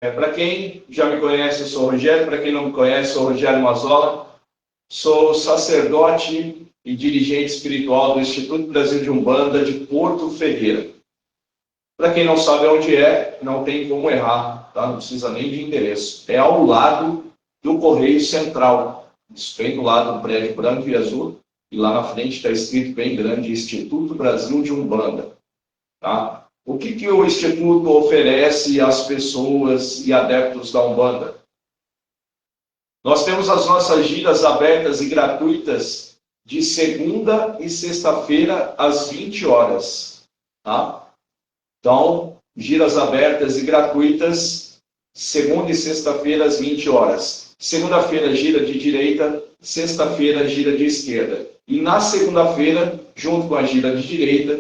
Para quem já me conhece, eu sou o Rogério. Para quem não me conhece, eu sou o Rogério Mazzola. Sou sacerdote e dirigente espiritual do Instituto Brasil de Umbanda de Porto Ferreira. Para quem não sabe onde é, não tem como errar, tá? Não precisa nem de endereço. É ao lado do Correio Central. Isso bem do lado do prédio branco e azul. E lá na frente está escrito bem grande, Instituto Brasil de Umbanda. Tá? O que o Instituto oferece às pessoas e adeptos da Umbanda? Nós temos as nossas giras abertas e gratuitas de segunda e sexta-feira às 20 horas. Tá? Então, giras abertas e gratuitas, segunda e sexta-feira às 20 horas. Segunda-feira, gira de direita, sexta-feira, gira de esquerda. E na segunda-feira, junto com a gira de direita,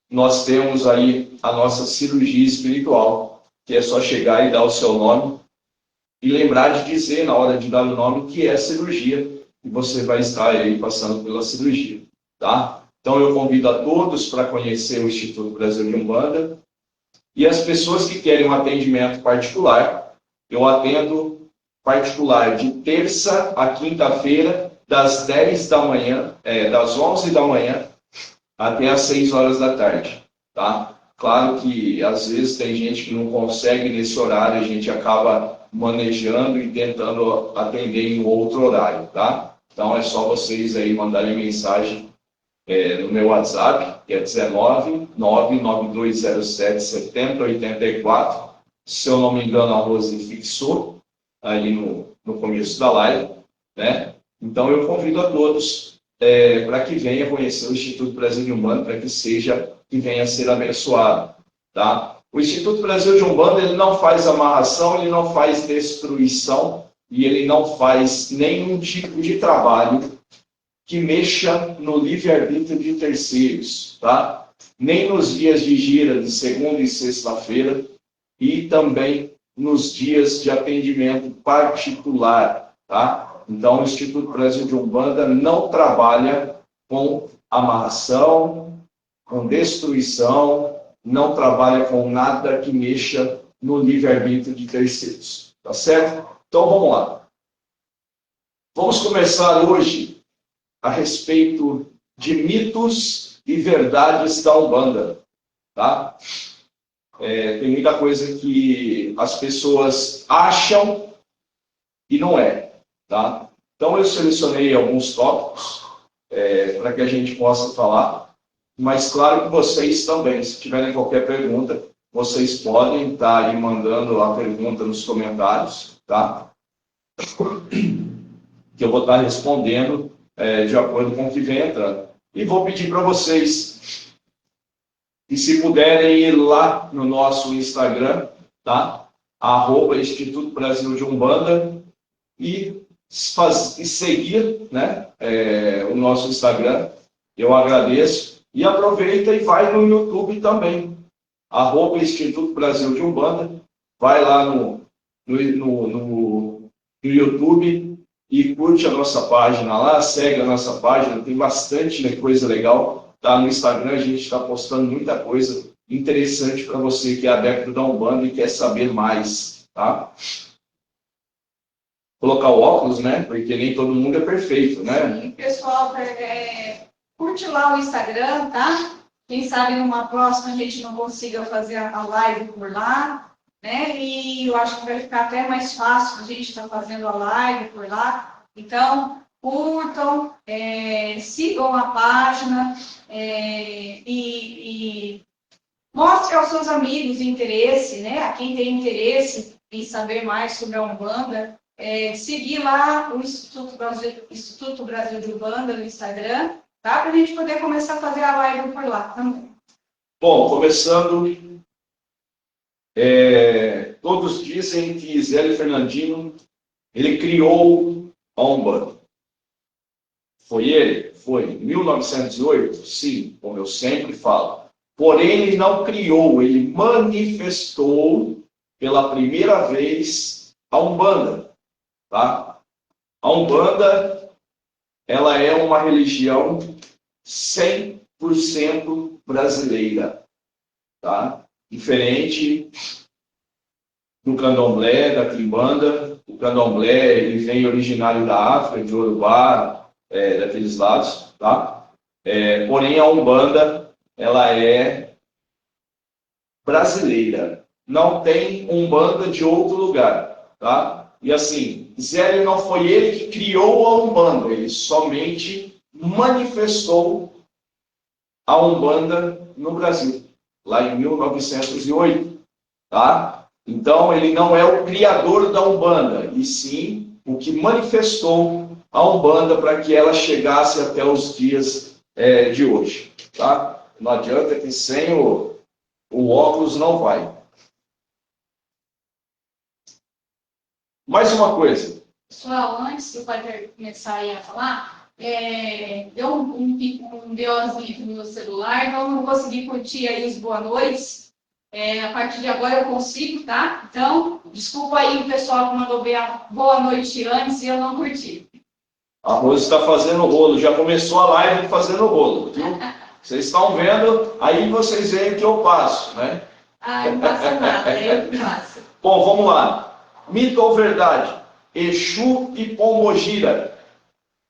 nós temos aí a nossa cirurgia espiritual, que é só chegar e dar o seu nome e lembrar de dizer, na hora de dar o nome, que é cirurgia, e você vai estar aí passando pela cirurgia. Tá? Então, eu convido a todos para conhecer o Instituto Brasil de Umbanda. E as pessoas que querem um atendimento particular, eu atendo particular de terça a quinta-feira, das 10 da manhã, das 11 da manhã até às 6 horas da tarde. Tá? Claro que às vezes tem gente que não consegue nesse horário, a gente acaba manejando e tentando atender em outro horário. Tá? Então é só vocês aí mandarem mensagem no meu WhatsApp, que é 19 99207 7084. Se eu não me engano, a Rose fixou ali no começo da live, né? Então eu convido a todos para que venha conhecer o Instituto Brasil de Umbanda, para que venha a ser abençoado, tá? O Instituto Brasil de Umbanda, ele não faz amarração, ele não faz destruição e ele não faz nenhum tipo de trabalho que mexa no livre-arbítrio de terceiros, tá? Nem nos dias de gira de segunda e sexta-feira e também nos dias de atendimento particular, tá? Então, o Instituto Brasil de Umbanda não trabalha com amarração, com destruição, não trabalha com nada que mexa no livre-arbítrio de terceiros, tá certo? Então, vamos lá. Vamos começar hoje a respeito de mitos e verdades da Umbanda, tá? Tem muita coisa que as pessoas acham e não é, tá? Então eu selecionei alguns tópicos para que a gente possa falar, mas claro que vocês também, se tiverem qualquer pergunta, vocês podem estar aí mandando a pergunta nos comentários, tá? Que eu vou estar respondendo de acordo com o que vem entrando. E vou pedir para vocês que, se puderem, ir lá no nosso Instagram, tá? @Instituto Brasil de Umbanda, e seguir, né, o nosso Instagram. Eu agradeço. E aproveita e vai no YouTube também, @Instituto Brasil de Umbanda. Vai lá no YouTube e curte a nossa página lá, segue a nossa página, tem bastante coisa legal. Tá? No Instagram a gente está postando muita coisa interessante para você que é adepto da Umbanda e quer saber mais. Tá? Colocar o óculos, né? Porque nem todo mundo é perfeito, né? Sim, pessoal, curte lá o Instagram, tá? Quem sabe numa próxima a gente não consiga fazer a live por lá, né? E eu acho que vai ficar até mais fácil a gente estar fazendo a live por lá. Então, curtam, sigam a página e mostre aos seus amigos interesse, né? A quem tem interesse em saber mais sobre a Umbanda, seguir lá o Instituto Brasil de Umbanda no Instagram, tá? Para a gente poder começar a fazer a live por lá também. Bom, começando, todos dizem que Zélio Fernandino, ele criou a Umbanda. Foi ele? Foi. Em 1908? Sim, como eu sempre falo. Porém, ele não criou, ele manifestou pela primeira vez a Umbanda. Tá? A Umbanda, ela é uma religião 100% brasileira. Tá? Diferente do candomblé, da quimbanda. O candomblé ele vem originário da África, de Urubá, daqueles lados, tá? Porém, a Umbanda, ela é brasileira. Não tem Umbanda de outro lugar, tá? E assim, Zélio não foi ele que criou a Umbanda, ele somente manifestou a Umbanda no Brasil, lá em 1908, tá? Então, ele não é o criador da Umbanda, e sim o que manifestou a Umbanda para que ela chegasse até os dias de hoje, tá? Não adianta que sem o óculos não vai. Mais uma coisa. Pessoal, antes do Padre começar aí a falar, deu um BOzinho aqui no meu celular, então eu não consegui curtir aí os boa noites. A partir de agora eu consigo, tá? Então, desculpa aí o pessoal que mandou ver a boa noite antes e eu não curti. A Rose está fazendo rolo, já começou a live fazendo rolo, viu? Vocês estão vendo, aí vocês veem que eu passo, né? Não passa nada, eu que passo. Bom, vamos lá. Mito ou verdade? Exu e Pombogira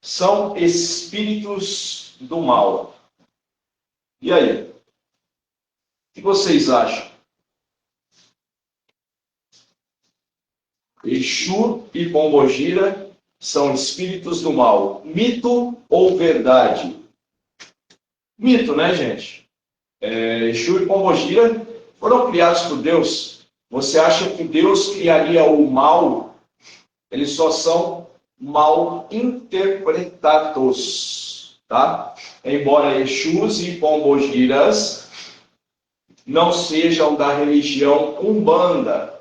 são espíritos do mal. E aí? O que vocês acham? Exu e Pombogira são espíritos do mal. Mito ou verdade? Mito, né, gente? Exu e Pombogira foram criados por Deus. Você acha que Deus criaria o mal? Eles só são mal interpretados, tá? Embora Exus e Pombogiras não sejam da religião Umbanda,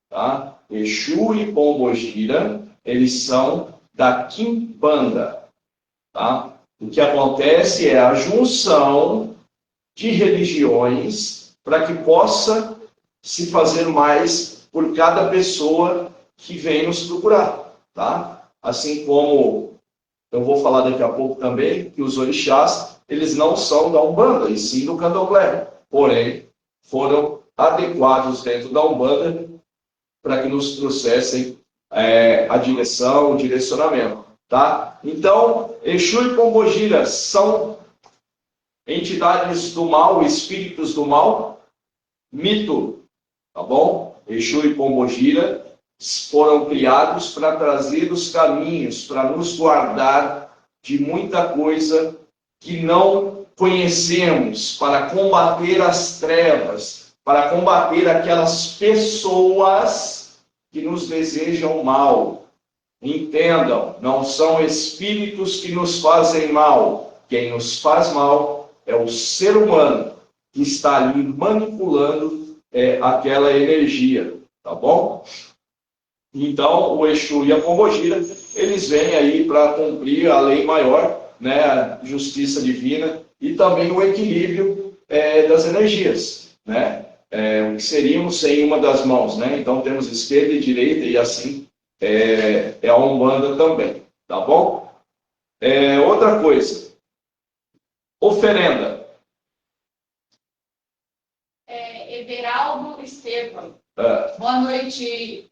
tá? Exu e Pombogira, eles são da Quimbanda, tá? O que acontece é a junção de religiões para que possa se fazer mais por cada pessoa que vem nos procurar, tá? Assim como eu vou falar daqui a pouco também que os orixás, eles não são da Umbanda, e sim do Candomblé. Porém, foram adequados dentro da Umbanda para que nos trouxessem a direção, o direcionamento, tá? Então, Exu e Pombogira são entidades do mal, espíritos do mal, mito, tá bom? Exu e Pombogira foram criados para trazer os caminhos, para nos guardar de muita coisa que não conhecemos, para combater as trevas, para combater aquelas pessoas que nos desejam mal. Entendam, não são espíritos que nos fazem mal. Quem nos faz mal é o ser humano que está ali manipulando aquela energia, tá bom? Então, o Exu e a Pombogira, eles vêm aí para cumprir a lei maior, né, a justiça divina e também o equilíbrio das energias, né? O que seríamos sem uma das mãos, né? Então, temos esquerda e direita e assim é a Umbanda também, tá bom? Outra coisa, oferenda. Everaldo Estevam. Boa noite.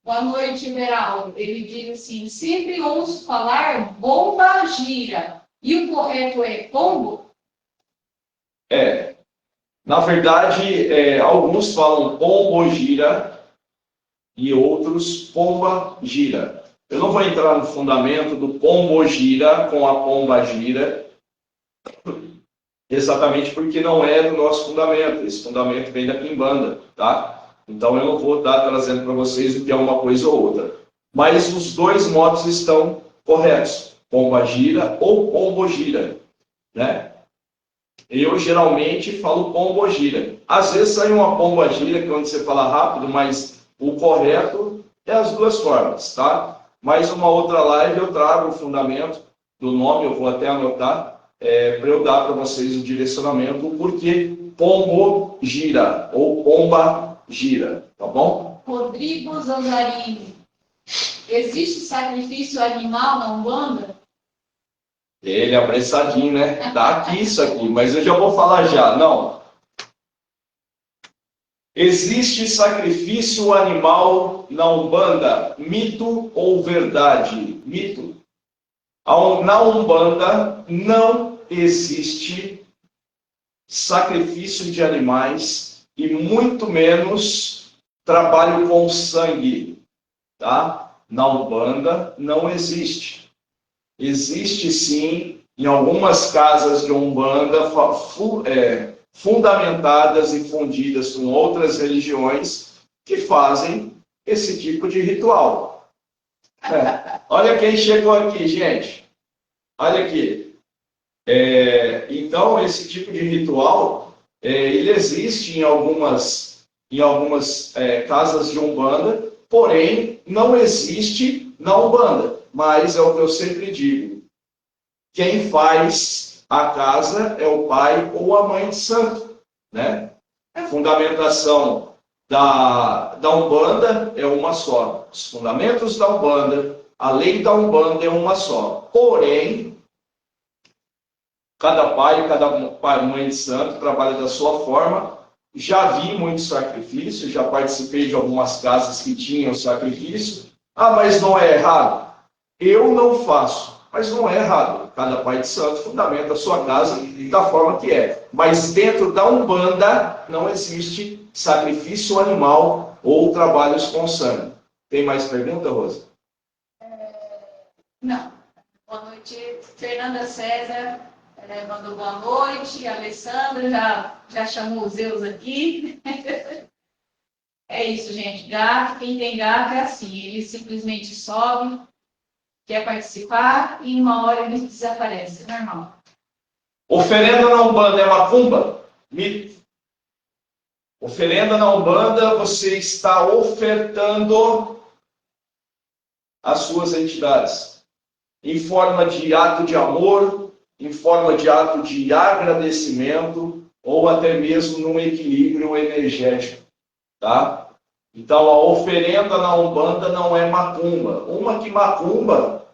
Boa noite, Everaldo. Ele diz assim: sempre ouço falar bomba gira. E o correto é pombo? Na verdade, alguns falam pombo gira e outros pomba gira. Eu não vou entrar no fundamento do pombo gira com a pomba gira, exatamente porque não é do nosso fundamento. Esse fundamento vem da Quimbanda, tá? Então eu não vou estar trazendo para vocês o que é uma coisa ou outra. Mas os dois modos estão corretos. Pomba gira ou pombo gira, né? Eu geralmente falo pombo gira. Às vezes sai uma pomba gira, que é onde você fala rápido, mas o correto é as duas formas, tá? Mais uma outra live eu trago o fundamento do nome, eu vou até anotar, para eu dar para vocês o direcionamento, o porquê pombo gira ou pomba gira, tá bom? Rodrigo Zanzarini. Existe sacrifício animal na Umbanda? Ele é apressadinho, né? Tá aqui isso aqui, mas eu já vou falar já. Não. Existe sacrifício animal na Umbanda? Mito ou verdade? Mito. Na Umbanda não existe sacrifício de animais e muito menos trabalho com sangue, tá? Na Umbanda não existe. Existe sim, em algumas casas de Umbanda fundamentadas e fundidas com outras religiões que fazem esse tipo de ritual. Olha quem chegou aqui, gente. Olha aqui. Então, esse tipo de ritual, ele existe em algumas casas de Umbanda, porém, não existe na Umbanda. Mas é o que eu sempre digo. Quem faz a casa é o pai ou a mãe de santo, né? A fundamentação da Umbanda é uma só. Os fundamentos da Umbanda, a lei da Umbanda é uma só. Porém, cada pai, mãe de santo trabalha da sua forma. Já vi muito sacrifício, já participei de algumas casas que tinham sacrifício. Ah, mas não é errado? Eu não faço, mas não é errado. Cada pai de santo fundamenta a sua casa da forma que é. Mas dentro da Umbanda não existe sacrifício animal ou trabalhos com sangue. Tem mais pergunta, Rosa? Não. Boa noite, Fernanda César. Mandou boa noite. A Alessandra já chamou os Zeus aqui. É isso, gente. Gato, quem tem gato é assim. Ele simplesmente sobe, quer participar e em uma hora ele desaparece. É normal. Oferenda na Umbanda é macumba? Mito. Oferenda na Umbanda, você está ofertando as suas entidades em forma de ato de amor, em forma de ato de agradecimento ou até mesmo num equilíbrio energético, tá? Então a oferenda na Umbanda não é macumba. Uma que macumba,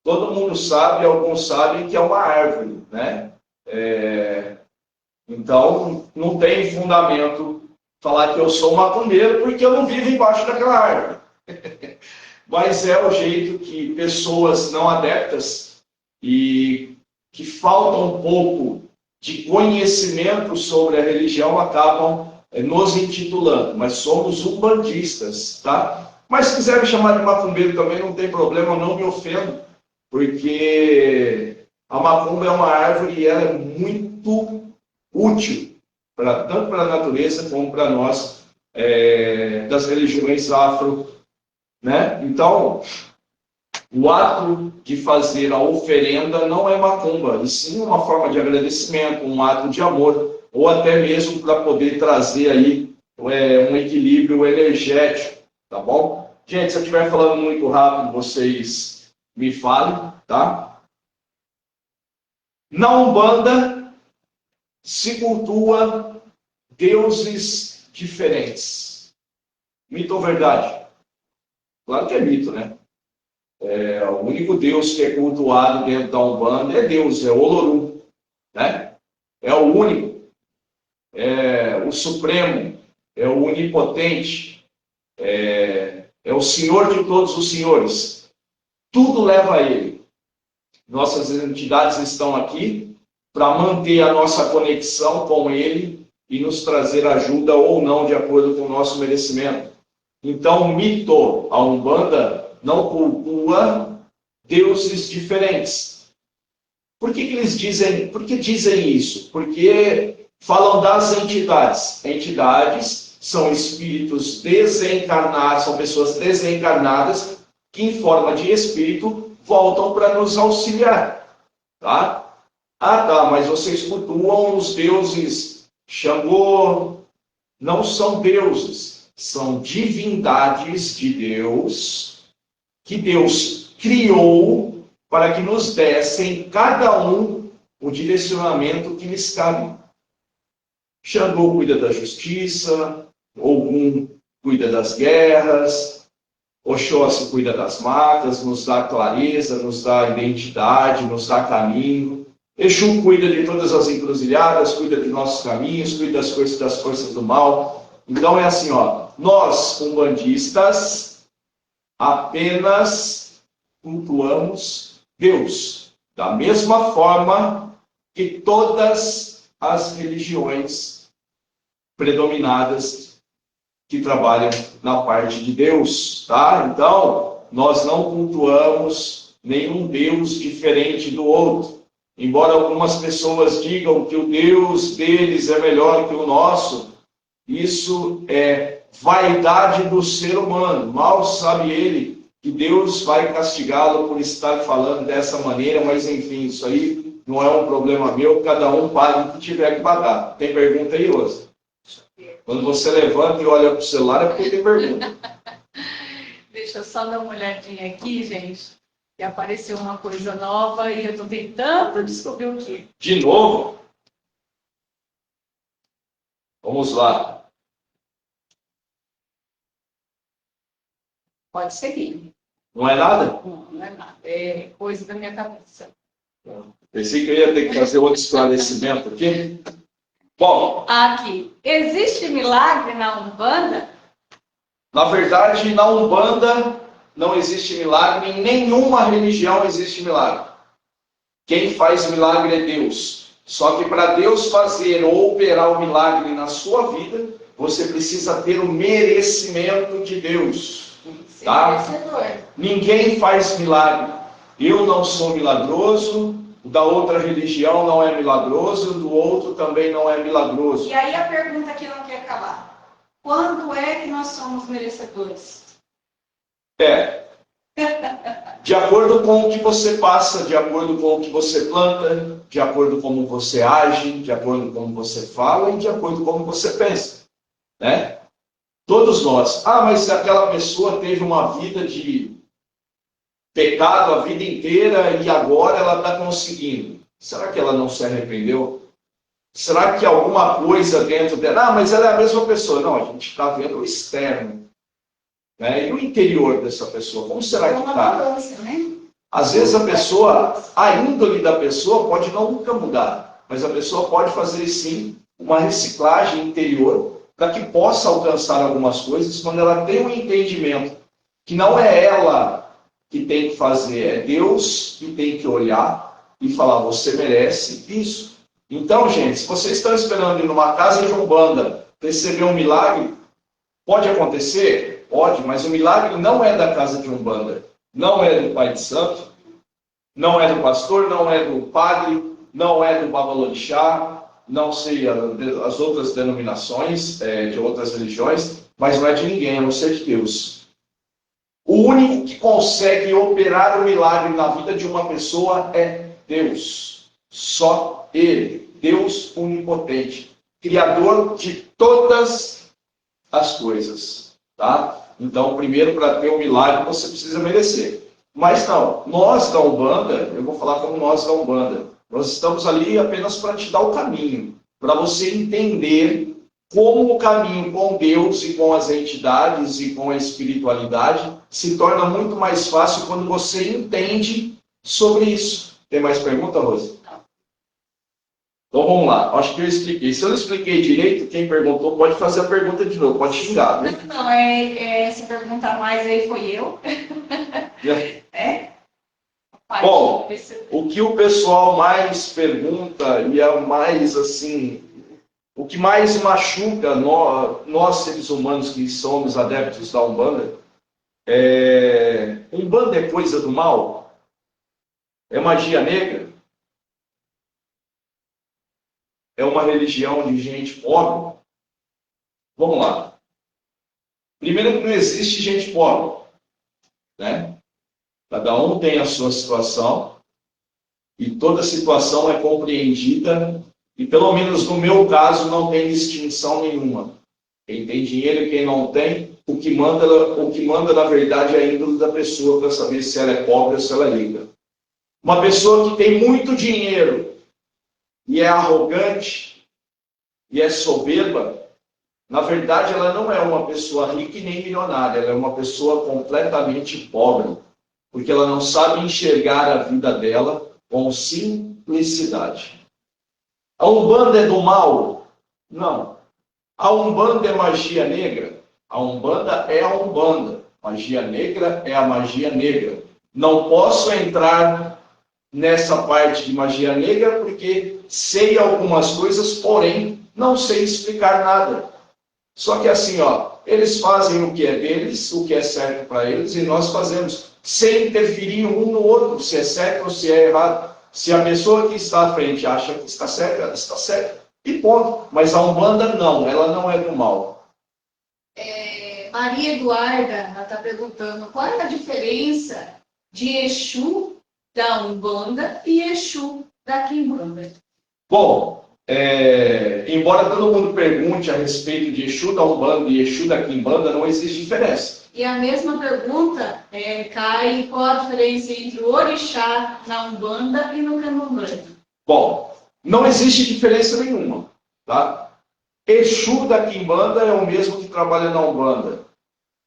todo mundo sabe, alguns sabem que é uma árvore, né? Então não tem fundamento falar que eu sou macumbeiro porque eu não vivo embaixo daquela árvore. Mas é o jeito que pessoas não adeptas e que faltam um pouco de conhecimento sobre a religião acabam nos intitulando, mas somos umbandistas, tá? Mas se quiser me chamar de macumbeiro também não tem problema, eu não me ofendo, porque a macumba é uma árvore e ela é muito útil, tanto para a natureza como para nós, das religiões afro, né? Então, o ato de fazer a oferenda não é macumba, e sim uma forma de agradecimento, um ato de amor, ou até mesmo para poder trazer aí um equilíbrio energético, tá bom? Gente, se eu estiver falando muito rápido, vocês me falem, tá? Na Umbanda se cultua deuses diferentes. Mito ou verdade? Claro que é mito, né? O único Deus que é cultuado dentro da Umbanda é Deus, é Olorum, né? É o único, é o Supremo, é o Onipotente, é o Senhor de todos os senhores. Tudo leva a Ele. Nossas entidades estão aqui para manter a nossa conexão com Ele e nos trazer ajuda ou não, de acordo com o nosso merecimento. Então, mito, a Umbanda não cultua deuses diferentes. Por que eles dizem? Por que dizem isso? Porque falam das entidades. Entidades são espíritos desencarnados, são pessoas desencarnadas que, em forma de espírito, voltam para nos auxiliar. Tá? Ah, tá, mas vocês cultuam os deuses Xangô. Não são deuses, são divindades de Deus, que Deus criou para que nos dessem, cada um, o direcionamento que lhes cabe. Xangô cuida da justiça, Ogum cuida das guerras, Oxóssi cuida das matas, nos dá clareza, nos dá identidade, nos dá caminho. Exu cuida de todas as encruzilhadas, cuida de nossos caminhos, cuida das forças do mal. Então é assim, ó, nós, umbandistas, apenas cultuamos Deus, da mesma forma que todas as religiões predominadas que trabalham na parte de Deus, tá? Então, nós não cultuamos nenhum Deus diferente do outro. Embora algumas pessoas digam que o Deus deles é melhor que o nosso, isso é vaidade do ser humano. Mal sabe ele que Deus vai castigá-lo por estar falando dessa maneira, mas enfim, isso aí não é um problema meu, cada um paga o que tiver que pagar. Tem pergunta aí, Rosa? Quando você levanta e olha para o celular é porque tem pergunta. Deixa eu só dar uma olhadinha aqui, gente. E apareceu uma coisa nova e eu estou tentando descobrir o que. De novo? Vamos lá. Pode seguir. Não é nada? Não é nada. É coisa da minha cabeça. Pensei que eu ia ter que fazer outro esclarecimento aqui. Bom, Aqui. Existe milagre na Umbanda? na verdade, na Umbanda não existe milagre, em nenhuma religião existe milagre. Quem faz milagre é Deus. Só que para Deus fazer ou operar o milagre na sua vida, você precisa ter o merecimento de Deus. Tá? Ninguém faz milagre. Eu não sou milagroso, o da outra religião não é milagroso, o do outro também não é milagroso. E aí a pergunta que não quer calar. Quando é que nós somos merecedores? De acordo com o que você passa, de acordo com o que você planta, de acordo com como você age, de acordo com como você fala e de acordo com como você pensa, né? Todos nós. Ah, mas aquela pessoa teve uma vida de pecado a vida inteira e agora ela está conseguindo. Será que ela não se arrependeu? Será que alguma coisa dentro dela... Ah, mas ela é a mesma pessoa. Não, a gente está vendo o externo. Né? E o interior dessa pessoa? Como será que está? Né? Às vezes a pessoa, a índole da pessoa pode nunca mudar, mas a pessoa pode fazer sim uma reciclagem interior para que possa alcançar algumas coisas quando ela tem um entendimento que não é ela que tem que fazer, é Deus que tem que olhar e falar, você merece isso. Então, gente, se vocês estão esperando ir numa casa de Umbanda receber um milagre, pode acontecer? Pode, mas o milagre não é da casa de Umbanda, não é do Pai de Santo, não é do pastor, não é do padre, não é do Babalorixá, não sei as outras denominações de outras religiões, mas não é de ninguém, a não ser de Deus. O único que consegue operar o milagre na vida de uma pessoa é Deus. Só Ele, Deus onipotente, Criador de todas as coisas. Tá? Então, primeiro, para ter um milagre, você precisa merecer. Mas não, nós da Umbanda, eu vou falar como nós da Umbanda, nós estamos ali apenas para te dar o caminho, para você entender como o caminho com Deus e com as entidades e com a espiritualidade se torna muito mais fácil quando você entende sobre isso. Tem mais pergunta, Rosa? Então vamos lá, acho que eu expliquei. Se eu não expliquei direito, quem perguntou pode fazer a pergunta de novo, pode xingar, né? Não, se perguntar mais aí foi eu. Bom, o que o pessoal mais pergunta e é mais assim, o que mais machuca nós seres humanos que somos adeptos da Umbanda, Umbanda é coisa do mal? É magia negra? É uma religião de gente pobre? Vamos lá. Primeiro que não existe gente pobre, né? Cada um tem a sua situação e toda situação é compreendida e, pelo menos no meu caso, não tem distinção nenhuma. Quem tem dinheiro e quem não tem, o que manda na verdade é a índole da pessoa para saber se ela é pobre ou se ela é rica. Uma pessoa que tem muito dinheiro e é arrogante e é soberba, na verdade ela não é uma pessoa rica e nem milionária, ela é uma pessoa completamente pobre, porque ela não sabe enxergar a vida dela com simplicidade. A Umbanda é do mal? Não. A Umbanda é magia negra? A Umbanda é a Umbanda. Magia negra é a magia negra. Não posso entrar nessa parte de magia negra porque sei algumas coisas, porém não sei explicar nada. Só que assim, ó, eles fazem o que é deles, o que é certo para eles, e nós fazemos, sem interferir um no outro, se é certo ou se é errado. Se a pessoa que está à frente acha que está certa, ela está certa. E ponto. Mas a Umbanda não, ela não é do mal. Maria Eduarda está perguntando qual é a diferença de Exu da Umbanda e Exu da Quimbanda. Bom, embora todo mundo pergunte a respeito de Exu da Umbanda e Exu da Quimbanda, não existe diferença. E a mesma pergunta cai, qual a diferença entre o orixá na Umbanda e no Candomblé? Bom, não existe diferença nenhuma, tá? Exu da Quimbanda é o mesmo que trabalha na Umbanda.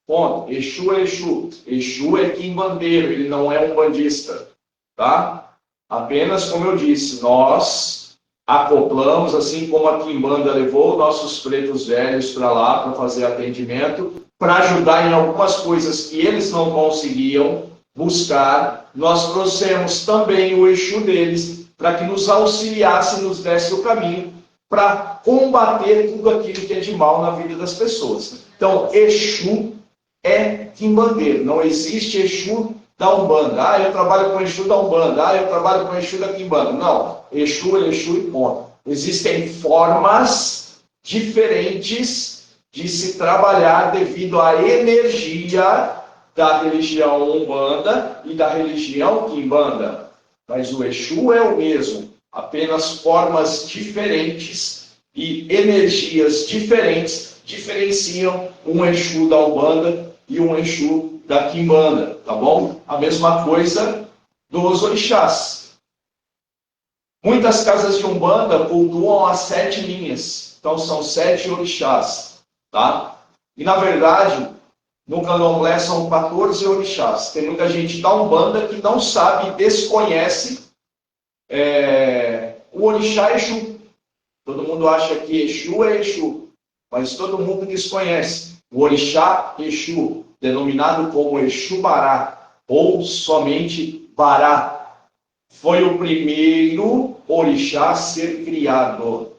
Ponto. Exu é Exu. Exu é quimbandeiro, ele não é um bandista, tá? Apenas, como eu disse, nós acoplamos, assim como a Quimbanda levou nossos pretos velhos para lá para fazer atendimento, para ajudar em algumas coisas que eles não conseguiam buscar, nós trouxemos também o Exu deles para que nos auxiliasse, nos desse o caminho para combater tudo aquilo que é de mal na vida das pessoas. Então, Exu é quimbandeiro, não existe Exu da Umbanda. Eu trabalho com Exu da Umbanda. Eu trabalho com Exu da Quimbanda. Não, Exu é Exu e ponto. Existem formas diferentes de se trabalhar devido à energia da religião Umbanda e da religião Quimbanda. Mas o Exu é o mesmo, apenas formas diferentes e energias diferentes diferenciam um Exu da Umbanda e um Exu da Quimbanda, tá bom? A mesma coisa dos orixás. Muitas casas de Umbanda cultuam as 7 linhas, então são 7 orixás, tá? E na verdade, no Candomblé são 14 orixás. Tem muita gente da Umbanda que não sabe, desconhece o orixá Exu. Todo mundo acha que Exu é Exu, mas todo mundo desconhece o orixá Exu, denominado como Exu Bará, ou somente Bará. Foi o primeiro orixá a ser criado,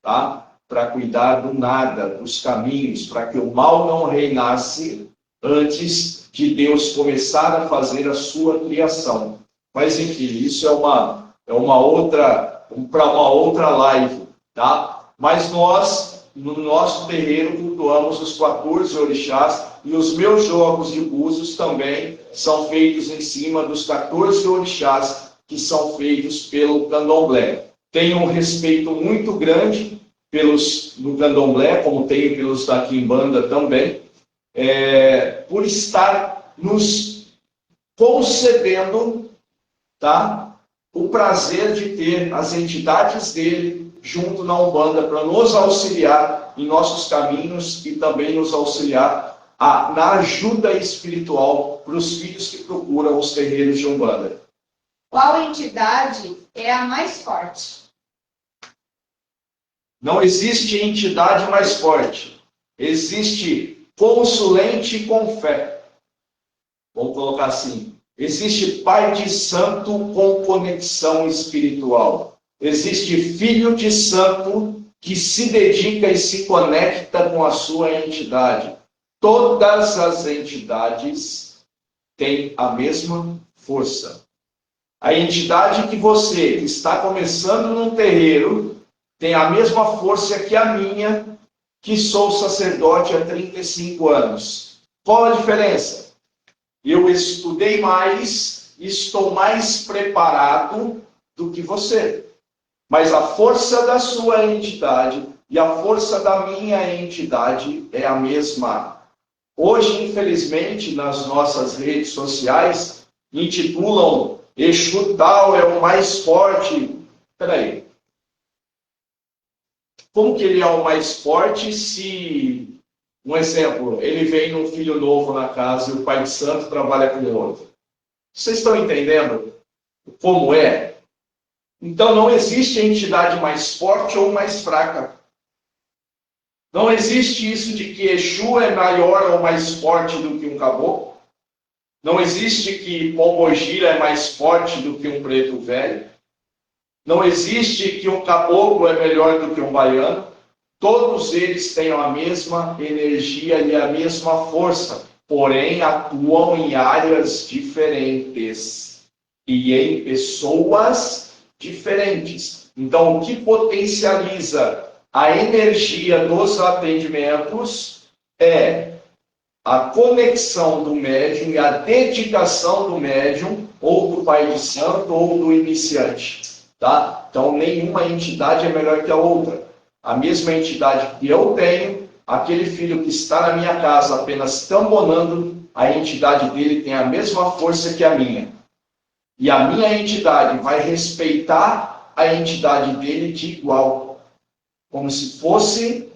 tá? Para cuidar do nada, dos caminhos, para que o mal não reinasse antes de Deus começar a fazer a sua criação. Mas enfim, isso é uma outra, para uma outra live, tá? Mas nós, no nosso terreiro, cultuamos os 14 orixás, e os meus jogos de búzios também são feitos em cima dos 14 orixás que são feitos pelo Candomblé. Tenho um respeito muito grande pelos do Candomblé, como tenho pelos da Quimbanda também, por estar nos concedendo, tá, o prazer de ter as entidades dele junto na Umbanda para nos auxiliar em nossos caminhos e também nos auxiliar na ajuda espiritual para os filhos que procuram os terreiros de Umbanda. Qual entidade é a mais forte? Não existe entidade mais forte. Existe consulente com fé. Vamos colocar assim. Existe pai de santo com conexão espiritual. Existe filho de santo que se dedica e se conecta com a sua entidade. Todas as entidades têm a mesma força. A entidade que você está começando num terreiro tem a mesma força que a minha, que sou sacerdote há 35 anos. Qual a diferença? Eu estudei mais, estou mais preparado do que você. Mas a força da sua entidade e a força da minha entidade é a mesma. Hoje, infelizmente, nas nossas redes sociais, intitulam Exu tal é o mais forte. Peraí. Como que ele é o mais forte se, um exemplo, ele vem num filho novo na casa e o pai de santo trabalha com o outro? Vocês estão entendendo como é? Então não existe entidade mais forte ou mais fraca. Não existe isso de que Exu é maior ou mais forte do que um caboclo. Não existe que Pombogira é mais forte do que um preto velho. Não existe que um caboclo é melhor do que um baiano. Todos eles têm a mesma energia e a mesma força, porém atuam em áreas diferentes e em pessoas diferentes. Então, o que potencializa a energia dos atendimentos é a conexão do médium e a dedicação do médium, ou do pai de santo, ou do iniciante. Tá? Então, nenhuma entidade é melhor que a outra. A mesma entidade que eu tenho, aquele filho que está na minha casa apenas tambonando, a entidade dele tem a mesma força que a minha. E a minha entidade vai respeitar a entidade dele de igual, como se fosse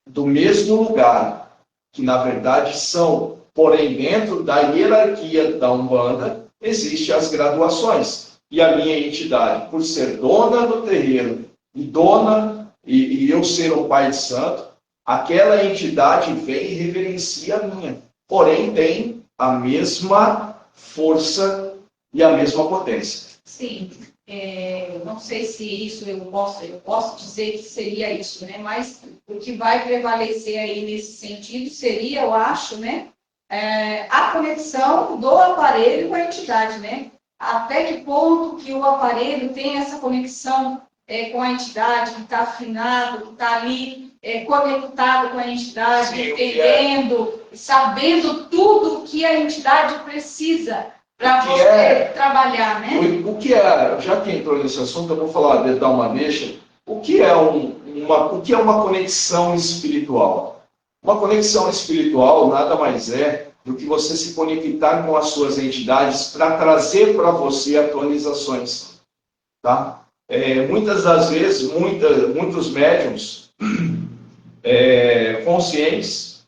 do mesmo lugar, que na verdade são. Porém, dentro da hierarquia da Umbanda, existem as graduações. E a minha entidade, por ser dona do terreiro e dona, e eu ser o pai de santo, aquela entidade vem e reverencia a minha. Porém, tem a mesma força e a mesma potência. Sim, não sei se isso eu posso dizer que seria isso, né? Mas o que vai prevalecer aí nesse sentido seria, eu acho, né? A conexão do aparelho com a entidade, né? Até que ponto que o aparelho tem essa conexão com a entidade, que está afinado, que está ali conectado com a entidade, Sim, entendendo, sabendo tudo que a entidade precisa para você trabalhar, né? O que é, já que entrou nesse assunto, eu vou falar, dar uma deixa. O que é uma conexão espiritual? Uma conexão espiritual nada mais é do que você se conectar com as suas entidades para trazer para você atualizações. Tá? Muitas das vezes, muitos médiums conscientes,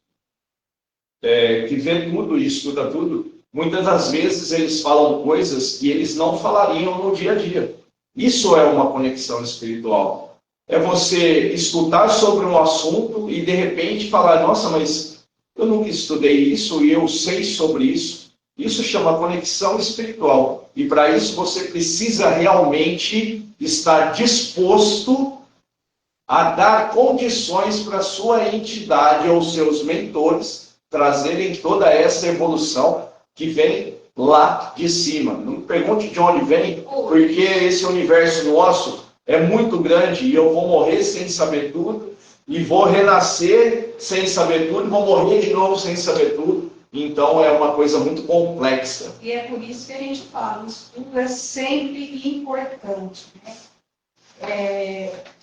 que vê tudo e estuda tudo, muitas das vezes eles falam coisas que eles não falariam no dia a dia. Isso é uma conexão espiritual. É você escutar sobre um assunto e de repente falar, nossa, mas eu nunca estudei isso e eu sei sobre isso. Isso chama conexão espiritual. E para isso você precisa realmente estar disposto a dar condições para a sua entidade ou seus mentores trazerem toda essa evolução que vem lá de cima. Não me pergunte de onde vem, porque esse universo nosso é muito grande e eu vou morrer sem saber tudo, e vou renascer sem saber tudo, e vou morrer de novo sem saber tudo. Então é uma coisa muito complexa. E é por isso que a gente fala, o estudo é sempre importante, né?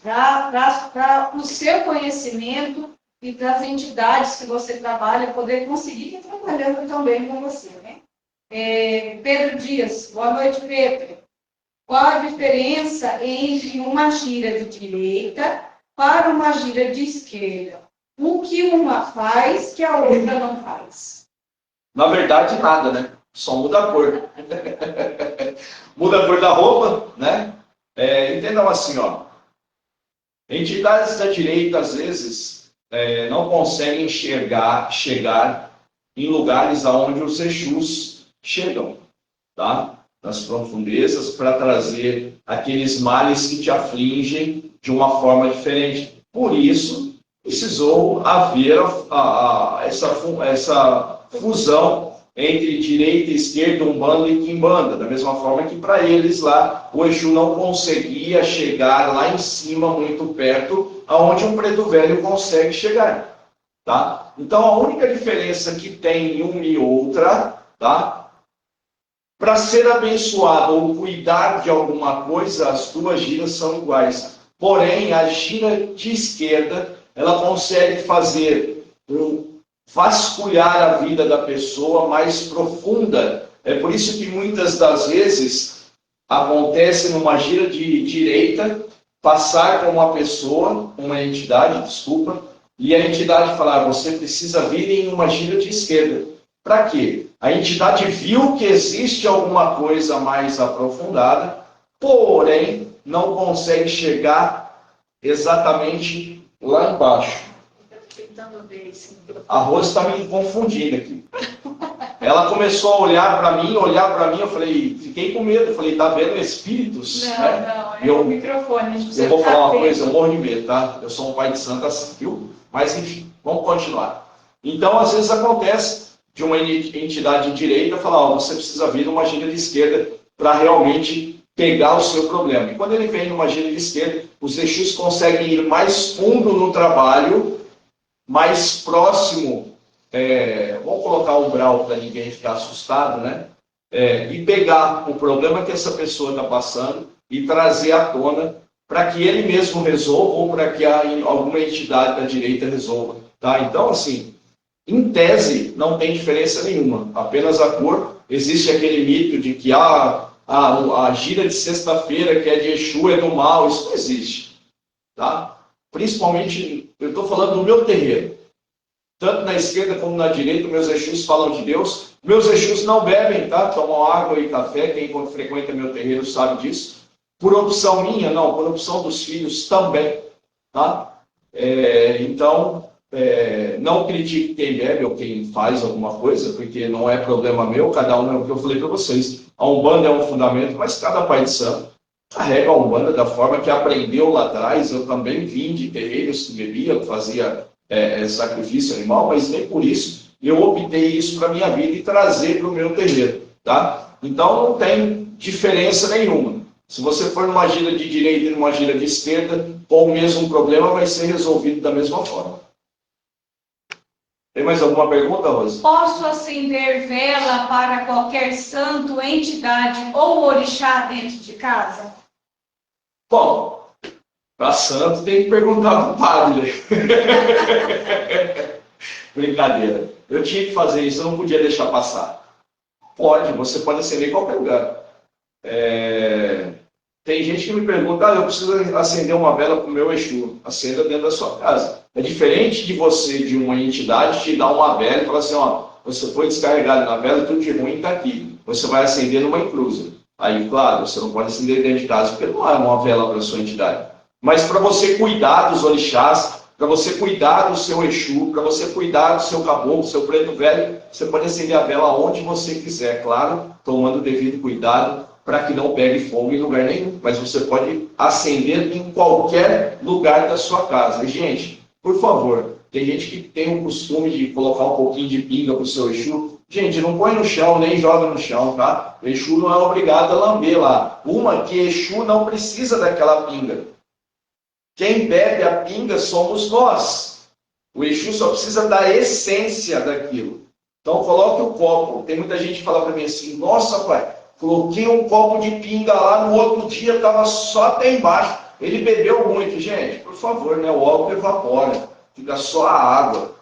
Para o seu conhecimento e para as entidades que você trabalha poder conseguir estar trabalhando também com você, né? Pedro Dias, boa noite, Pedro. Qual a diferença entre uma gira de direita para uma gira de esquerda? O que uma faz que a outra não faz? Na verdade, nada, né? Só muda a cor. Muda a cor da roupa, né? Entendam assim, ó. Entidades da direita, às vezes, não conseguem chegar em lugares aonde os Exus chegam, tá? Nas profundezas, para trazer aqueles males que te afligem de uma forma diferente. Por isso, precisou haver essa fusão entre direita e esquerda, Umbanda e Quimbanda, da mesma forma que para eles lá, o Exu não conseguia chegar lá em cima, muito perto, aonde um preto velho consegue chegar. Tá? Então, a única diferença que tem em uma e outra, tá? Para ser abençoado ou cuidar de alguma coisa, as duas giras são iguais. Porém, a gira de esquerda, ela consegue fazer vasculhar a vida da pessoa mais profunda. É por isso que muitas das vezes acontece numa gira de direita, passar com uma pessoa, uma entidade, desculpa, e a entidade falar, você precisa vir em uma gira de esquerda. Para quê? A entidade viu que existe alguma coisa mais aprofundada, porém não consegue chegar exatamente lá embaixo. tentando ver esse. A Rose está me confundindo aqui. Ela começou a olhar para mim, eu falei, fiquei com medo, falei, tá vendo espíritos? Não, né? não, é o microfone. Eu vou falar uma coisa, eu morro de medo, tá? Eu sou um pai de santo assim, viu? Mas enfim, vamos continuar. Então, às vezes acontece de uma entidade de direita falar, ó, você precisa vir numa gira de esquerda para realmente pegar o seu problema. E quando ele vem numa gira de esquerda, os Exus conseguem ir mais fundo no trabalho, mais próximo, vamos colocar o umbral para ninguém ficar assustado, né? E pegar o problema que essa pessoa está passando e trazer à tona para que ele mesmo resolva ou para que alguma entidade da direita resolva. Tá? Então, assim, em tese, não tem diferença nenhuma. Apenas a cor. Existe aquele mito de que a gira de sexta-feira, que é de Exu, é do mal. Isso não existe. Tá? Principalmente, eu estou falando do meu terreiro. Tanto na esquerda como na direita, meus Exus falam de Deus. Meus Exus não bebem, tá? Tomam água e café. Quem frequenta meu terreiro sabe disso. Por opção minha, não. Por opção dos filhos também. Tá? Então, não critique quem bebe ou quem faz alguma coisa, porque não é problema meu. Cada um é o que eu falei para vocês. A Umbanda é um fundamento, mas cada pai de santo carrega a Umbanda da forma que aprendeu lá atrás. Eu também vim de terreiros que bebia, fazia sacrifício animal, mas nem por isso eu optei isso para a minha vida e trazer para o meu terreiro. Tá? Então não tem diferença nenhuma. Se você for numa gira de direita e numa gira de esquerda, com o mesmo problema vai ser resolvido da mesma forma. Tem mais alguma pergunta, Rosa? Posso acender vela para qualquer santo, entidade ou orixá dentro de casa? Bom, para santo tem que perguntar para o padre. Brincadeira. Eu tinha que fazer isso, eu não podia deixar passar. Você pode acender em qualquer lugar. Tem gente que me pergunta, eu preciso acender uma vela para o meu Exu. Acenda dentro da sua casa. É diferente de você, de uma entidade, te dar uma vela e falar assim, ó, você foi descarregado na vela, tudo de ruim está aqui. Você vai acender numa encruza. Aí, claro, você não pode acender dentro de casa, porque não é uma vela para a sua entidade. Mas para você cuidar dos orixás, para você cuidar do seu Exu, para você cuidar do seu caboclo, do seu preto velho, você pode acender a vela onde você quiser, claro, tomando o devido cuidado para que não pegue fogo em lugar nenhum. Mas você pode acender em qualquer lugar da sua casa. E, gente, por favor, tem gente que tem o costume de colocar um pouquinho de pinga para o seu Exu. Gente, não põe no chão, nem joga no chão, tá? O Exu não é obrigado a lamber lá. Que Exu não precisa daquela pinga. Quem bebe a pinga somos nós. O Exu só precisa da essência daquilo. Então, coloque o copo. Tem muita gente que fala para mim assim, nossa, pai, coloquei um copo de pinga lá, no outro dia estava só até embaixo. Ele bebeu muito. Gente, por favor, né? O álcool evapora. Fica só a água.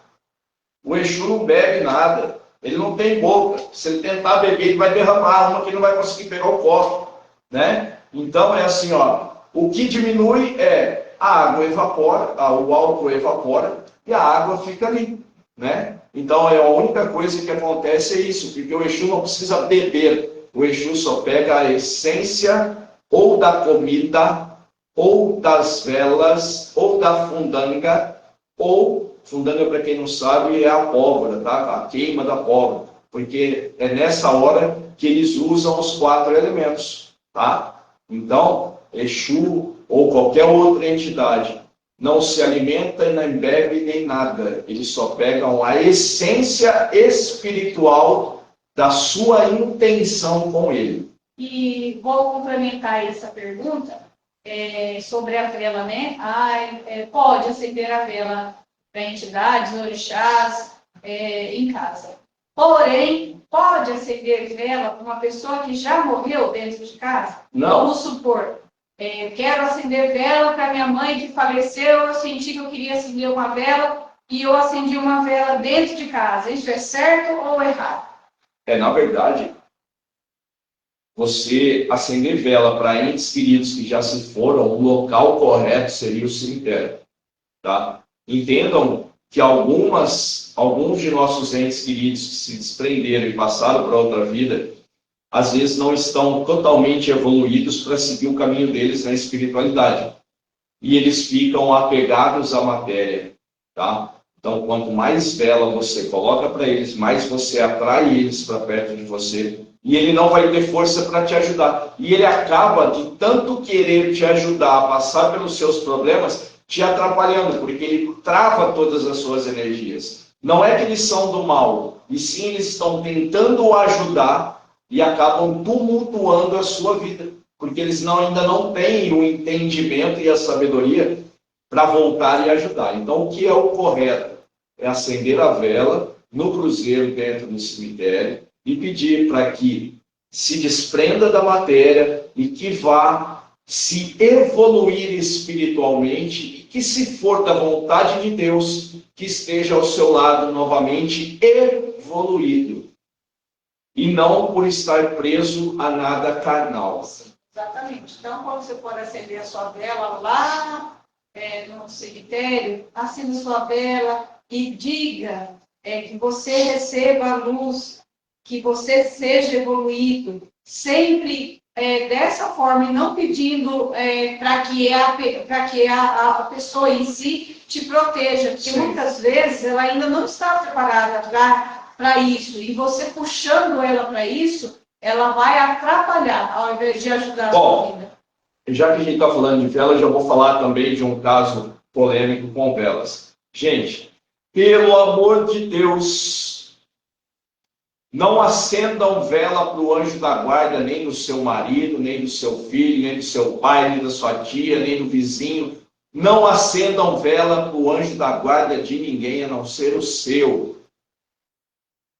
O Exu não bebe nada. Ele não tem boca. Se ele tentar beber, ele vai derramar uma que ele não vai conseguir pegar o copo. Né? Então, é assim, ó. O que diminui é a água evapora, o álcool evapora e a água fica ali. Né? Então, a única coisa que acontece é isso. Porque o Exu não precisa beber. O Exu só pega a essência ou da comida, ou das velas, ou da fundanga, ou, fundanga, para quem não sabe, é a pólvora, tá? A queima da pólvora, porque é nessa hora que eles usam os 4 elementos, tá? Então, Exu ou qualquer outra entidade não se alimenta, nem bebe, nem nada. Eles só pegam a essência espiritual da sua intenção com ele. E vou complementar essa pergunta sobre a vela, né? Pode acender a vela para entidades, orixás, em casa. Porém, pode acender vela para uma pessoa que já morreu dentro de casa? Não. Vamos supor, quero acender vela para minha mãe que faleceu, eu senti que eu queria acender uma vela e eu acendi uma vela dentro de casa. Isso é certo ou errado? Na verdade, você acender vela para entes queridos que já se foram, o local correto seria o cemitério. Tá? Entendam que alguns de nossos entes queridos que se desprenderam e passaram para outra vida, às vezes não estão totalmente evoluídos para seguir o caminho deles na espiritualidade. E eles ficam apegados à matéria. Tá? Então, quanto mais vela você coloca para eles, mais você atrai eles para perto de você. E ele não vai ter força para te ajudar. E ele acaba, de tanto querer te ajudar a passar pelos seus problemas, te atrapalhando, porque ele trava todas as suas energias. Não é que eles são do mal, e sim eles estão tentando ajudar e acabam tumultuando a sua vida. Porque eles ainda não têm o entendimento e a sabedoria para voltar e ajudar. Então, o que é o correto? É acender a vela no cruzeiro dentro do cemitério e pedir para que se desprenda da matéria e que vá se evoluir espiritualmente e que, se for da vontade de Deus, que esteja ao seu lado novamente evoluído e não por estar preso a nada carnal. Exatamente. Então, quando você for acender a sua vela lá no cemitério, acenda sua vela e diga que você receba a luz, que você seja evoluído, sempre dessa forma, e não pedindo para que a pessoa em si te proteja, porque Sim. muitas vezes ela ainda não está preparada para isso, e você puxando ela para isso, ela vai atrapalhar, ao invés de ajudar a sua vida. Já que a gente está falando de velas, já vou falar também de um caso polêmico com velas. Gente, pelo amor de Deus, não acendam vela para o anjo da guarda, nem do seu marido, nem do seu filho, nem do seu pai, nem da sua tia, nem do vizinho. Não acendam vela para o anjo da guarda de ninguém, a não ser o seu.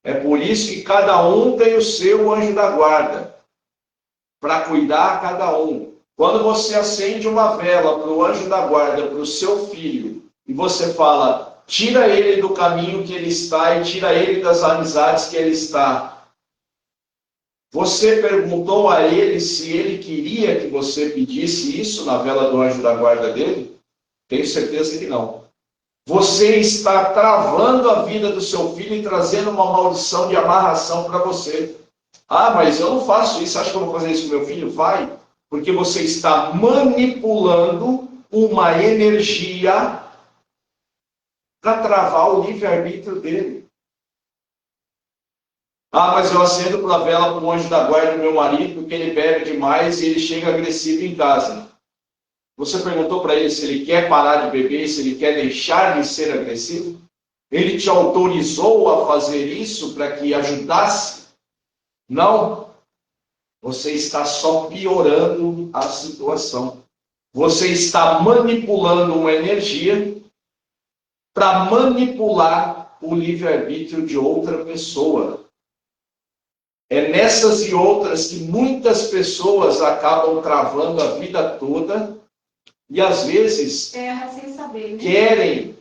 É por isso que cada um tem o seu anjo da guarda, para cuidar cada um. Quando você acende uma vela para o anjo da guarda, para o seu filho, e você fala, tira ele do caminho que ele está e tira ele das amizades que ele está. Você perguntou a ele se ele queria que você pedisse isso na vela do anjo da guarda dele? Tenho certeza que não. Você está travando a vida do seu filho e trazendo uma maldição de amarração para você. Ah, mas eu não faço isso, acho que eu vou fazer isso com meu filho? Vai. Porque você está manipulando uma energia para travar o livre-arbítrio dele. Ah, mas eu acendo para a vela para o anjo da guarda do meu marido porque ele bebe demais e ele chega agressivo em casa. Você perguntou para ele se ele quer parar de beber, se ele quer deixar de ser agressivo? Ele te autorizou a fazer isso para que ajudasse? Não. Você está só piorando a situação. Você está manipulando uma energia para manipular o livre-arbítrio de outra pessoa. É nessas e outras que muitas pessoas acabam travando a vida toda e às vezes sem saber, né? querem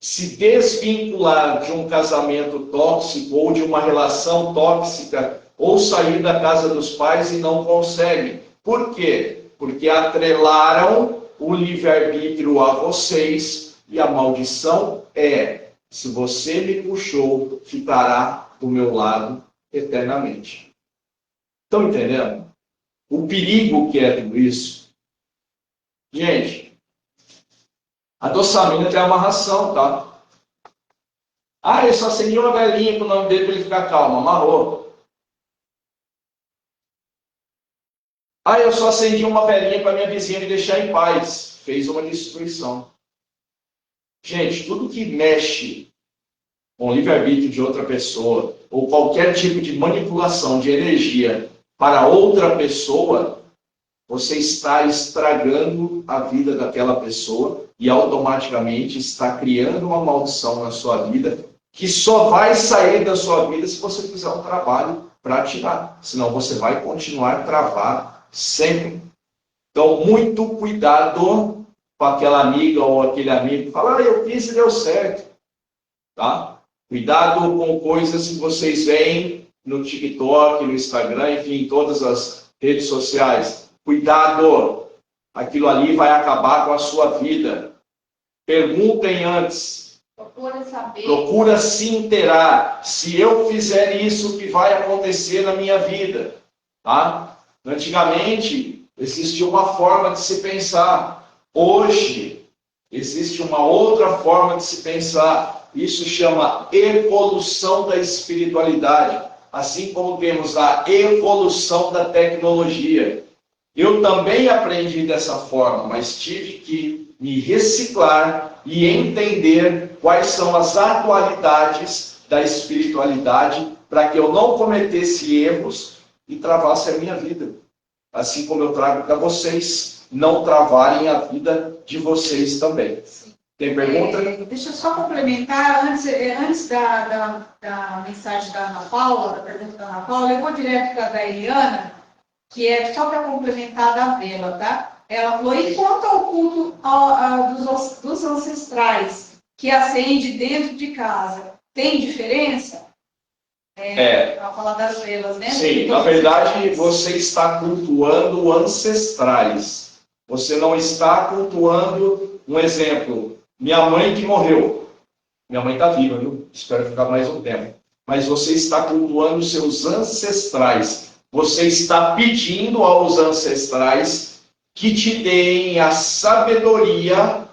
se desvincular de um casamento tóxico ou de uma relação tóxica ou sair da casa dos pais e não conseguem. Por quê? Porque atrelaram o livre-arbítrio a vocês e a maldição é: se você me puxou, ficará do meu lado eternamente. Estão entendendo? O perigo que é tudo isso? Gente, a dossamina tem amarração, tá? Ah, eu só acendi uma velhinha com o nome dele para ele ficar calmo. Amarrou. Ah, eu só acendi uma velhinha para minha vizinha me deixar em paz. Fez uma destruição. Gente, tudo que mexe com o livre-arbítrio de outra pessoa, ou qualquer tipo de manipulação de energia para outra pessoa, você está estragando a vida daquela pessoa e automaticamente está criando uma maldição na sua vida que só vai sair da sua vida se você fizer um trabalho para tirar. Senão você vai continuar travado sempre. Então, muito cuidado com aquela amiga ou aquele amigo que fala, eu fiz e deu certo. Tá? Cuidado com coisas que vocês veem no TikTok, no Instagram, enfim, em todas as redes sociais. Cuidado! Aquilo ali vai acabar com a sua vida. Perguntem antes. Procura saber. Procura se inteirar. Se eu fizer isso, o que vai acontecer na minha vida? Tá? Antigamente, existia uma forma de se pensar. Hoje, existe uma outra forma de se pensar. Isso chama evolução da espiritualidade, assim como temos a evolução da tecnologia. Eu também aprendi dessa forma, mas tive que me reciclar e entender quais são as atualidades da espiritualidade para que eu não cometesse erros e travasse a minha vida. Assim como eu trago para vocês, não travarem a vida de vocês também. Tem pergunta? Deixa eu só complementar, antes da mensagem da Ana Paula, da pergunta da Ana Paula, eu vou direto para a da Eliana, que é só para complementar da vela, tá? Ela falou, e quanto ao culto dos ancestrais, que acende dentro de casa, tem diferença? Para falar das velas, né? Sim, na verdade, você está cultuando ancestrais. Você não está cultuando, um exemplo, minha mãe que morreu. Minha mãe está viva, viu? Espero ficar mais um tempo. Mas você está cultuando seus ancestrais. Você está pedindo aos ancestrais que te deem a sabedoria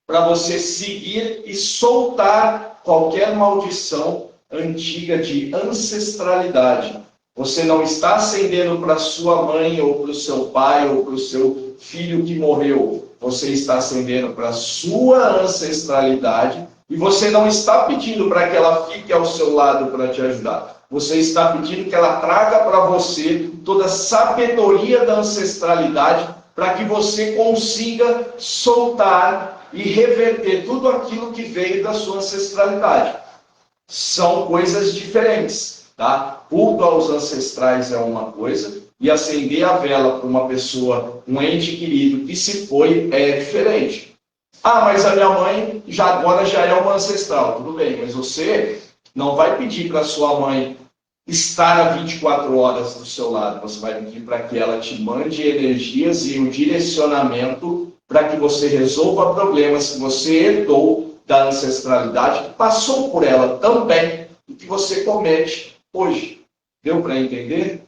para você seguir e soltar qualquer maldição antiga de ancestralidade. Você não está acendendo para sua mãe, ou para o seu pai, ou para o seu filho que morreu. Você está acendendo para a sua ancestralidade e você não está pedindo para que ela fique ao seu lado para te ajudar. Você está pedindo que ela traga para você toda a sabedoria da ancestralidade para que você consiga soltar e reverter tudo aquilo que veio da sua ancestralidade. São coisas diferentes, tá? Culto aos ancestrais é uma coisa e acender a vela para uma pessoa, um ente querido que se foi, é diferente. Ah, mas a minha mãe agora já é uma ancestral. Tudo bem, mas você não vai pedir para sua mãe estar a 24 horas do seu lado. Você vai pedir para que ela te mande energias e um direcionamento para que você resolva problemas que você herdou da ancestralidade, que passou por ela também e que você comete hoje. Deu para entender,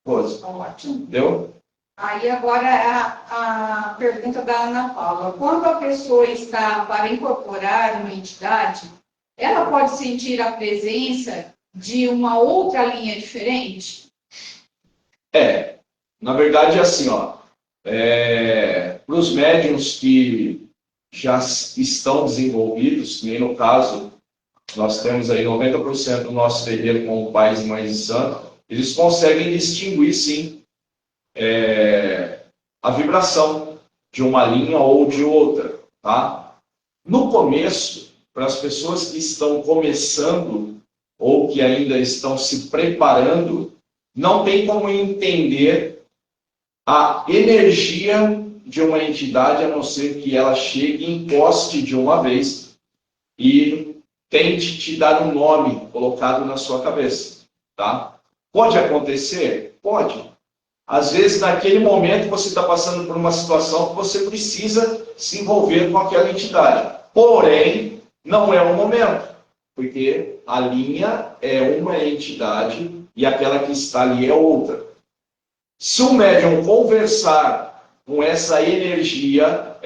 Rosa? Ótimo. Deu? Aí agora a pergunta da Ana Paula. Quando a pessoa está para incorporar uma entidade, ela pode sentir a presença de uma outra linha diferente? Na verdade é assim, ó. Para os médiuns que já estão desenvolvidos, nem no caso, nós temos aí 90% do nosso terreiro com pais e mães de santo, eles conseguem distinguir, sim, a vibração de uma linha ou de outra, tá? No começo, para as pessoas que estão começando ou que ainda estão se preparando, não tem como entender a energia de uma entidade, a não ser que ela chegue e encoste de uma vez e tente te dar um nome colocado na sua cabeça, tá? Pode acontecer? Pode. Às vezes, naquele momento, você está passando por uma situação que você precisa se envolver com aquela entidade. Porém, não é o momento, porque a linha é uma entidade e aquela que está ali é outra. Se o médium conversar com essa energia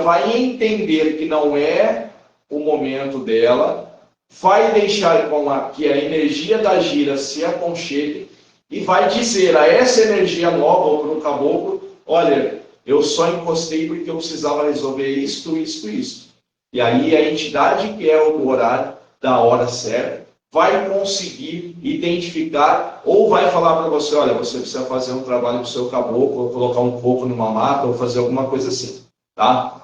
vai entender que não é o momento dela, vai deixar que a energia da gira se aconchegue e vai dizer a essa energia nova, ou para o caboclo, olha, eu só encostei porque eu precisava resolver isto. E aí a entidade que é o horário da hora certa vai conseguir identificar ou vai falar para você, olha, você precisa fazer um trabalho com o seu caboclo, ou colocar um coco numa mata, ou fazer alguma coisa assim, tá?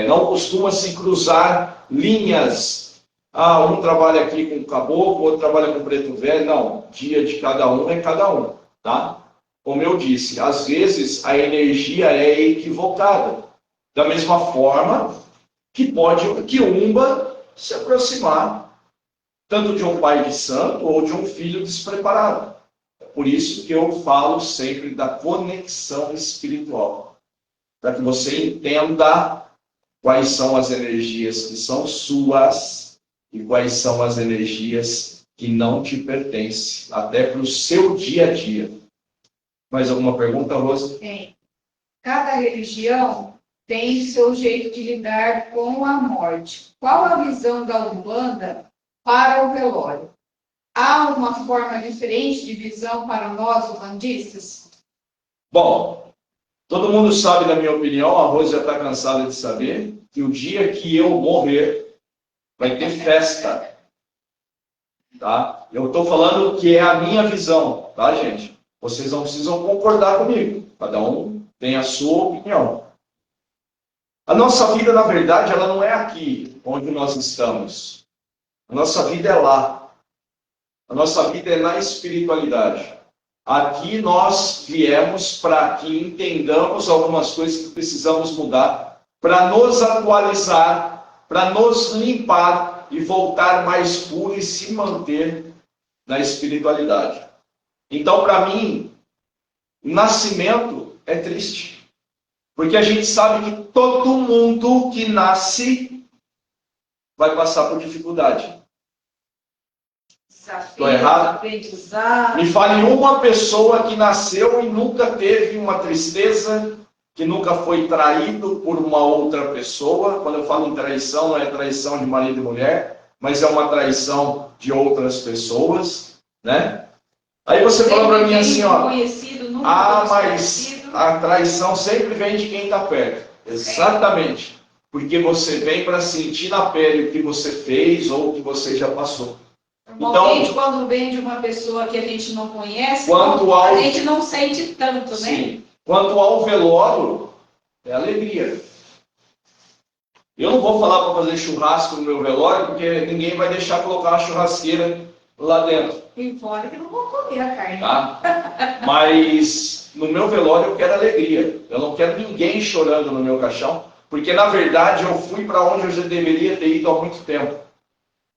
Não costuma se cruzar linhas. Ah, um trabalha aqui com o caboclo, outro trabalha com o preto velho. Não, dia de cada um é cada um, tá? Como eu disse, às vezes a energia é equivocada. Da mesma forma que pode que Umba se aproximar tanto de um pai de santo ou de um filho despreparado. É por isso que eu falo sempre da conexão espiritual, para que você entenda quais são as energias que são suas e quais são as energias que não te pertencem, até para o seu dia a dia. Mais alguma pergunta, Rosa? Tem. Cada religião tem seu jeito de lidar com a morte. Qual a visão da Umbanda para o velório? Há uma forma diferente de visão para nós, umbandistas? Bom, todo mundo sabe da minha opinião, a Rose já está cansada de saber, que o dia que eu morrer, vai ter festa. Tá? Eu estou falando que é a minha visão, tá, gente? Vocês não precisam concordar comigo. Cada um tem a sua opinião. A nossa vida, na verdade, ela não é aqui onde nós estamos. A nossa vida é lá. A nossa vida é na espiritualidade. Aqui nós viemos para que entendamos algumas coisas que precisamos mudar, para nos atualizar, para nos limpar e voltar mais puro e se manter na espiritualidade. Então, para mim, o nascimento é triste. Porque a gente sabe que todo mundo que nasce vai passar por dificuldade. Estou errado? Me fale uma pessoa que nasceu e nunca teve uma tristeza, que nunca foi traído por uma outra pessoa. Quando eu falo em traição, não é traição de marido e mulher, mas é uma traição de outras pessoas, né? Aí você fala para mim assim, ó, mas a traição sempre vem de quem está perto. Exatamente. Porque você vem para sentir na pele o que você fez ou o que você já passou. Normalmente, quando vem de uma pessoa que a gente não conhece, a gente não sente tanto, né? Sim. Quanto ao velório, é alegria. Eu não vou falar para fazer churrasco no meu velório, porque ninguém vai deixar colocar a churrasqueira lá dentro. E fora que não vou comer a carne. Tá? Mas no meu velório eu quero alegria. Eu não quero ninguém chorando no meu caixão, porque na verdade eu fui para onde eu já deveria ter ido há muito tempo.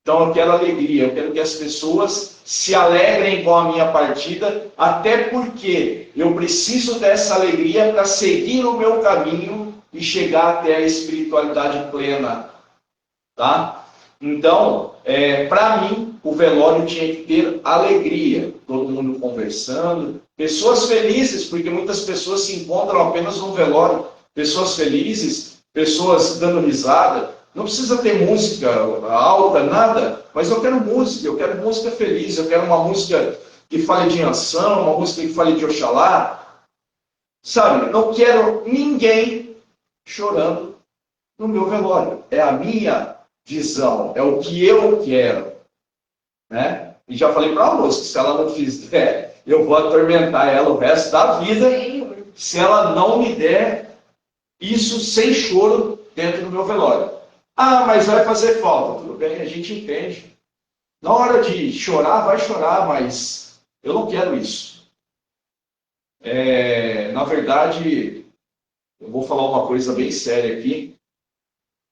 Então eu quero alegria, eu quero que as pessoas se alegrem com a minha partida, até porque eu preciso dessa alegria para seguir o meu caminho e chegar até a espiritualidade plena. Tá? Então, para mim, o velório tinha que ter alegria, todo mundo conversando, pessoas felizes, porque muitas pessoas se encontram apenas no velório, pessoas felizes, pessoas dando risada. Não precisa ter música alta, nada, mas eu quero música feliz, eu quero uma música que fale de ação, uma música que fale de Oxalá. Sabe, não quero ninguém chorando no meu velório. É a minha visão, é o que eu quero. Né? E já falei para a Rose que se ela não fizer, eu vou atormentar ela o resto da vida, se ela não me der isso sem choro dentro do meu velório. Ah, mas vai fazer falta. Tudo bem, a gente entende. Na hora de chorar, vai chorar, mas eu não quero isso. Na verdade, eu vou falar uma coisa bem séria aqui.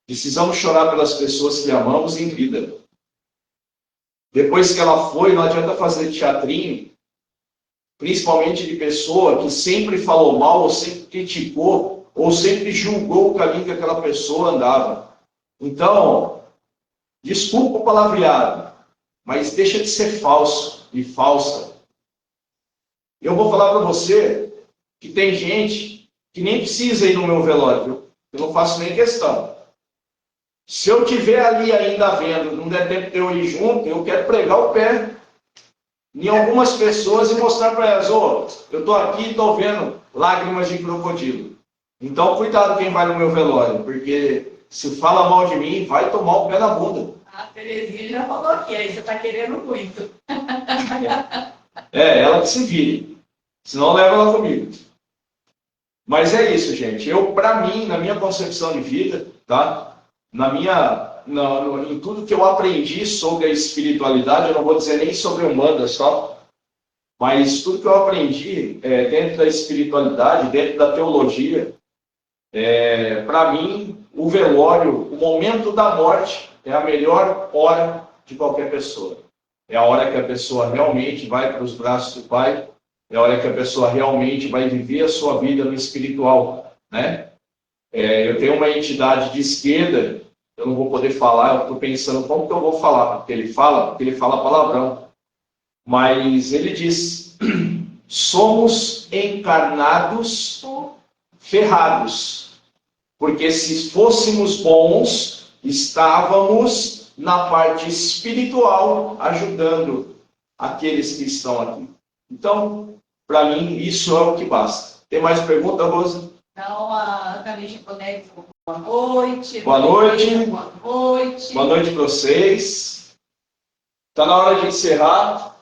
Precisamos chorar pelas pessoas que amamos em vida. Depois que ela foi, não adianta fazer teatrinho, principalmente de pessoa que sempre falou mal, ou sempre criticou, ou sempre julgou o caminho que aquela pessoa andava. Então, desculpa o palavreado, mas deixa de ser falso e falsa. Eu vou falar para você que tem gente que nem precisa ir no meu velório, viu? Eu não faço nem questão. Se eu estiver ali ainda vendo, não der tempo de eu ir junto, eu quero pregar o pé em algumas pessoas e mostrar para elas, eu estou aqui e estou vendo lágrimas de crocodilo. Então, cuidado quem vai no meu velório, porque se fala mal de mim, vai tomar o pé na bunda. A Terezinha já falou aqui, aí você está querendo muito. Ela que se vire. Senão leva ela comigo. Mas é isso, gente. Para mim, na minha concepção de vida, tá? Em tudo que eu aprendi sobre a espiritualidade, eu não vou dizer nem sobre Umbanda só, mas tudo que eu aprendi dentro da espiritualidade, dentro da teologia, para mim, o velório, o momento da morte, é a melhor hora de qualquer pessoa. É a hora que a pessoa realmente vai para os braços do Pai, é a hora que a pessoa realmente vai viver a sua vida no espiritual, né? Eu tenho uma entidade de esquerda, eu não vou poder falar, eu estou pensando como que eu vou falar, porque ele fala palavrão. Mas ele diz, somos encarnados ferrados. Porque se fôssemos bons, estávamos na parte espiritual ajudando aqueles que estão aqui. Então, para mim, isso é o que basta. Tem mais pergunta, Rosa? Então, a Camila Conecta, boa noite. Boa noite. Boa noite. Boa noite para vocês. Está na hora de encerrar.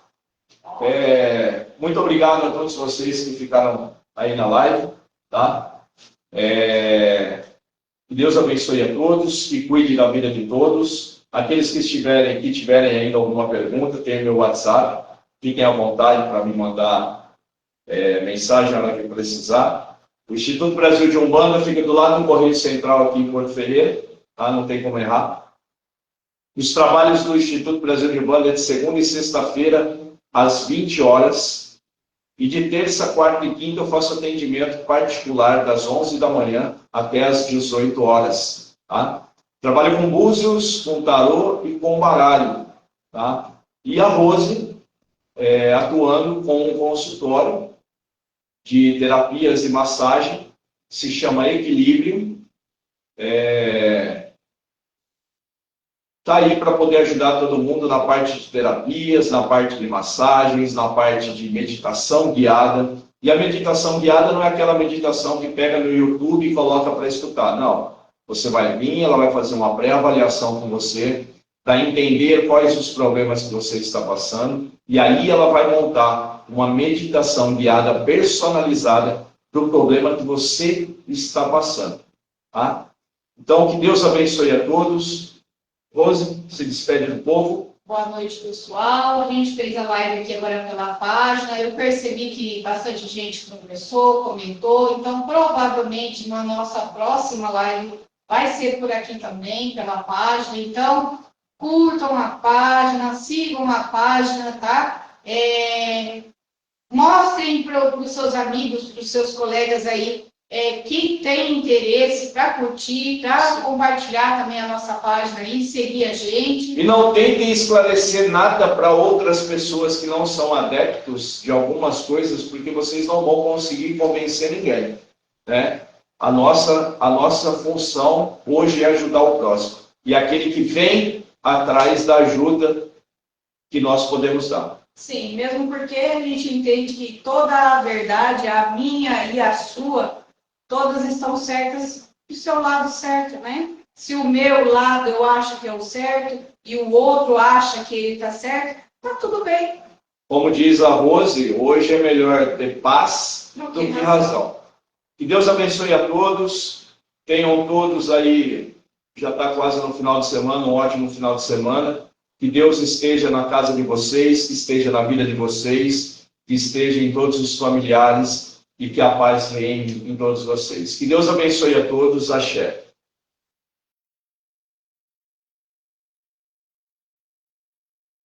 Muito obrigado a todos vocês que ficaram aí na live. Tá? Que Deus abençoe a todos, que cuide da vida de todos. Aqueles que estiverem aqui, tiverem ainda alguma pergunta, tem meu WhatsApp. Fiquem à vontade para me mandar mensagem na hora que precisar. O Instituto Brasil de Umbanda fica do lado do Correio Central aqui em Porto Ferreira, tá? Não tem como errar. Os trabalhos do Instituto Brasil de Umbanda é de segunda e sexta-feira, às 20 horas. E de terça, quarta e quinta eu faço atendimento particular das 11 da manhã até às 18 horas. Tá? Trabalho com búzios, com tarô e com baralho. Tá? E a Rose atuando com um consultório de terapias e massagem, se chama Equilíbrio. Está aí para poder ajudar todo mundo na parte de terapias, na parte de massagens, na parte de meditação guiada. E a meditação guiada não é aquela meditação que pega no YouTube e coloca para escutar. Não. Você vai vir, ela vai fazer uma pré-avaliação com você, para entender quais os problemas que você está passando. E aí ela vai montar uma meditação guiada personalizada para o problema que você está passando. Tá? Então, que Deus abençoe a todos. Rose, se despede do povo. Boa noite, pessoal. A gente fez a live aqui agora pela página. Eu percebi que bastante gente conversou, comentou. Então, provavelmente, na nossa próxima live vai ser por aqui também, pela página. Então, curtam a página, sigam a página, tá? Mostrem para os seus amigos, para os seus colegas aí que tem interesse para curtir, para compartilhar também a nossa página aí, seguir a gente. E não tentem esclarecer nada para outras pessoas que não são adeptos de algumas coisas, porque vocês não vão conseguir convencer ninguém. Né? A nossa função hoje é ajudar o próximo. E aquele que vem atrás da ajuda que nós podemos dar. Sim, mesmo porque a gente entende que toda a verdade, a minha e a sua, todas estão certas do seu lado certo, né? Se o meu lado eu acho que é o certo e o outro acha que ele está certo, tá tudo bem. Como diz a Rose, hoje é melhor ter paz do que razão. Que Deus abençoe a todos. Tenham todos aí, já está quase no final de semana, um ótimo final de semana. Que Deus esteja na casa de vocês, que esteja na vida de vocês, que esteja em todos os familiares e que a paz reine em todos vocês. Que Deus abençoe a todos. Axé.